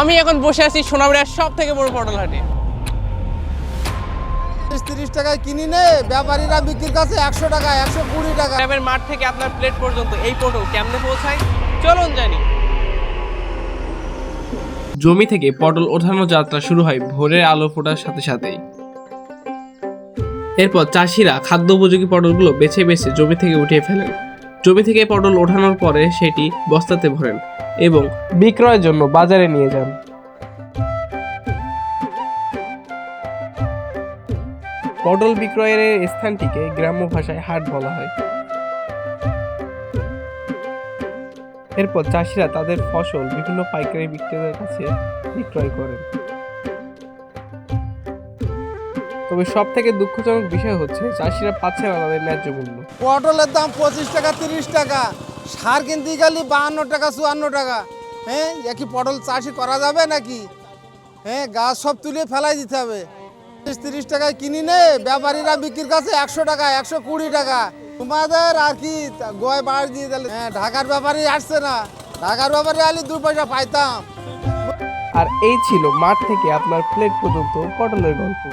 আমি এখন বসে আছি সোনামুড়ার সব থেকে বড় পটল হাটে। 30 টাকায় কিনি নে, ব্যাপারীরা বিক্রির কাছে 100 টাকা 120 টাকা। গ্রামের মাঠ থেকে আপনার প্লেট পর্যন্ত এই পটল কেমনে পৌঁছায় চলুন জানি। জমি থেকে পটল ওঠানোর যাত্রা শুরু হয় ভোরের আলো ফোটার সাথে সাথেই। এরপর চাষিরা খাদ্য উপযোগী পটলগুলো বেছে বেছে জমি থেকে উঠিয়ে ফেলেন। জমি থেকে পটল ওঠানোর পরে সেটি বস্তাতে ভরেন এবং বিক্রয়ের জন্য বাজারে নিয়ে যান। পটল বিক্রয়ের এই স্থানটিকে গ্রাম্য ভাষায় হাট বলা হয়। এরপর চাষিরা তাদের ফসল বিভিন্ন পাইকারি বিক্রেতাদের কাছে বিক্রয় করেন। তবে সব থেকে দুঃখজনক বিষয় হচ্ছে চাষিরা পাচ্ছে না তাদের ন্যায্য মূল্য। পটলের দাম 25 টাকা 30 টাকা, সার কিনতে গেলে 52 টাকা 54 টাকা। হ্যাঁ, কি পটল চাষি করা যাবে নাকি? হ্যাঁ, গাছ সব তুলে ফেলাই দিতে হবে। 30 টাকায় কিনি নে, ব্যাপারীরা বিক্রির কাছে 100 টাকা 120 টাকা। তোমাদের আর কি গয় বাড়ি দিয়ে দিলে। হ্যাঁ, ঢাকার ব্যাপারী আসছে না, ঢাকার ব্যাপারী আলি 2 পয়সা পাইতাম। আর এই ছিল মাঠ থেকে আপনার প্লেট পর্যন্ত পটলের গল্প।